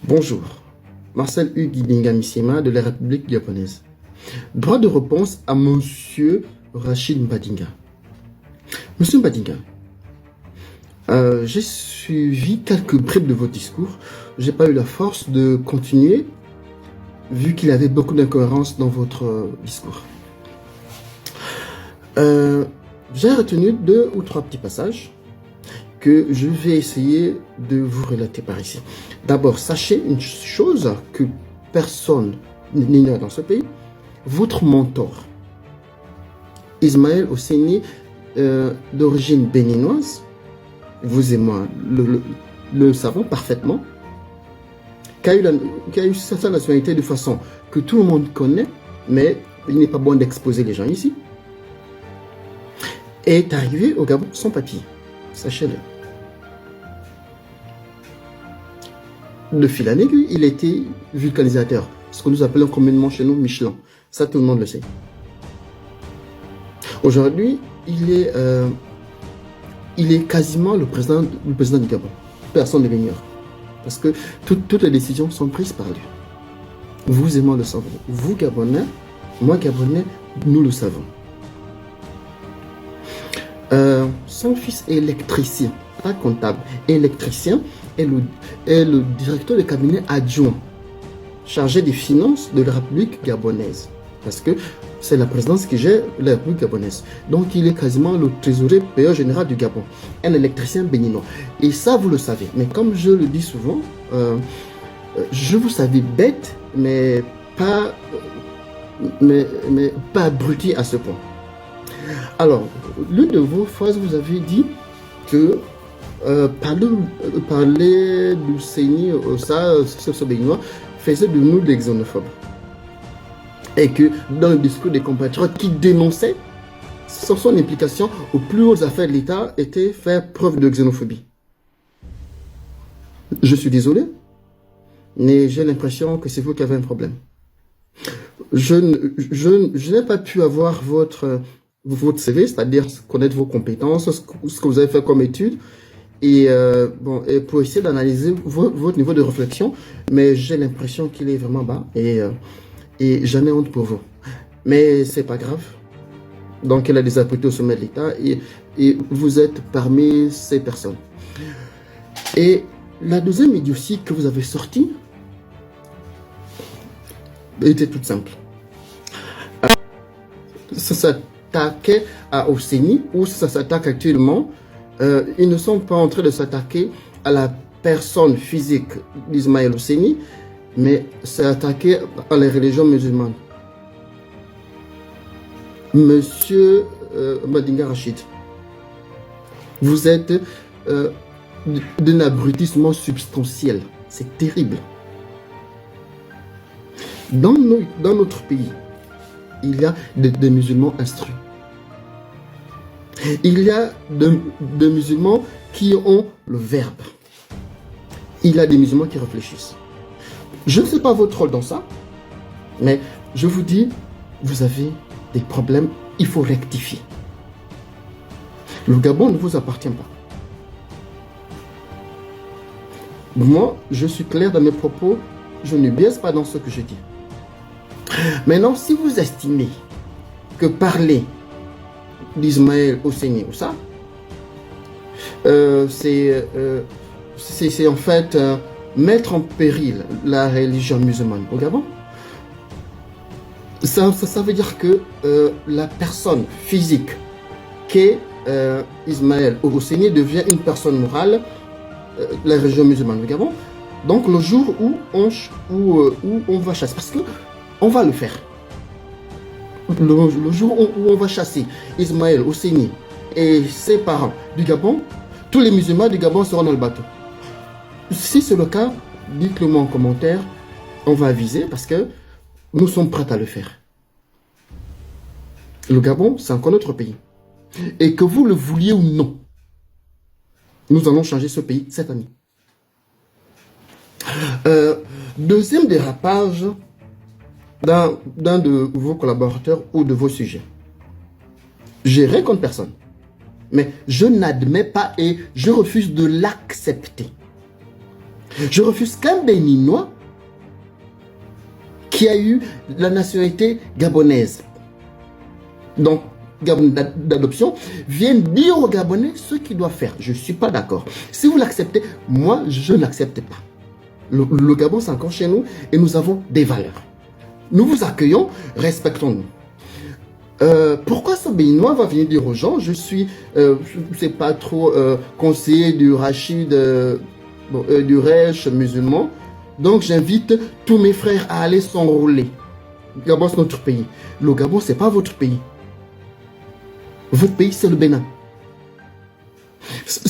Bonjour, Marcel Hugues Binga-Missema de la République gabonaise. Droit de réponse à Monsieur Rachid Mbadinga. Monsieur Mbadinga, j'ai suivi quelques bribes de votre discours. J'ai pas eu la force de continuer, vu qu'il y avait beaucoup d'incohérences dans votre discours. J'ai retenu 2 ou 3 petits passages que je vais essayer de vous relater par ici. D'abord, sachez une chose que personne n'ignore dans ce pays. Votre mentor, Ismaël Hosseini, d'origine béninoise, vous et moi le savons parfaitement, qui a eu sa nationalité de façon que tout le monde connaît, mais il n'est pas bon d'exposer les gens ici, est arrivé au Gabon sans papier. Sachez-le. De fil en aiguille, il était vulcanisateur, ce que nous appelons communément chez nous Michelin. Ça, tout le monde le sait. Aujourd'hui, il est quasiment le président du Gabon. Personne ne l'ignore. Parce que toutes les décisions sont prises par lui. Vous et moi le savons. Vous, Gabonais, moi, Gabonais, nous le savons. Son fils est électricien, pas comptable, électricien, est le directeur de cabinet adjoint chargé des finances de la République gabonaise. Parce que c'est la présidence qui gère la République gabonaise. Donc il est quasiment le trésorier payeur général du Gabon. Un électricien béninois. Et ça, vous le savez. Mais comme je le dis souvent, je vous savais bête, mais pas abruti à ce point. Alors, l'une de vos phrases, vous avez dit que parler du Séni, ce béninois, faisait de nous des xénophobes. Et que dans le discours des compatriotes qui dénonçaient, sans son implication aux plus hautes affaires de l'État, était faire preuve de xénophobie. Je suis désolé, mais j'ai l'impression que c'est vous qui avez un problème. Je n'ai pas pu avoir votre CV, c'est-à-dire connaître vos compétences, ce que vous avez fait comme études, et pour essayer d'analyser votre niveau de réflexion, mais j'ai l'impression qu'il est vraiment bas, et j'en ai honte pour vous. Mais c'est pas grave. Donc il a des apprêtés au sommet de l'État, et vous êtes parmi ces personnes. Et la deuxième idiotie que vous avez sortie était toute simple. Ça s'attaquait à Hosseini, ou ça s'attaque actuellement. Ils ne sont pas en train de s'attaquer à la personne physique d'Ismaël Hosseini, mais s'attaquer à la religion musulmane. Monsieur Mbadinga Rachid, vous êtes d'un abrutissement substantiel. C'est terrible. Dans notre pays, il y a des musulmans instruits. Il y a des musulmans qui ont le verbe. Il y a des musulmans qui réfléchissent. Je ne sais pas votre rôle dans ça, mais je vous dis, vous avez des problèmes, il faut rectifier. Le Gabon ne vous appartient pas. Moi, je suis clair dans mes propos, je ne biaise pas dans ce que je dis. Maintenant, si vous estimez que parler d'Ismaël Hosseini ou ça, c'est en fait mettre en péril la religion musulmane au Gabon, ça veut dire que la personne physique qu'est Ismaël Hosseini devient une personne morale, la religion musulmane au Gabon. Donc le jour où on va chasser, parce que on va le faire. Le jour où on va chasser Ismaël Hosseini et ses parents du Gabon, tous les musulmans du Gabon seront dans le bateau. Si c'est le cas, dites-le moi en commentaire, on va aviser parce que nous sommes prêts à le faire. Le Gabon, c'est encore notre pays. Et que vous le vouliez ou non, nous allons changer ce pays cette année. Deuxième dérapage d'un de vos collaborateurs ou de vos sujets. J'ai rien contre personne. Mais je n'admets pas et je refuse de l'accepter Je refuse qu'un Béninois qui a eu la nationalité gabonaise, donc d'adoption, vienne dire aux Gabonais ce qu'ils doivent faire. Je ne suis pas d'accord. Si vous l'acceptez, moi, je ne l'accepte pas. Le Gabon, c'est encore chez nous et nous avons des valeurs. Nous vous accueillons, respectons-nous. Pourquoi ce Béninois va venir dire aux gens, je suis, c'est pas trop conseiller du Rachid, du Reich musulman, donc j'invite tous mes frères à aller s'enrôler. Le Gabon, c'est notre pays. Le Gabon, c'est pas votre pays. Votre pays, c'est le Bénin.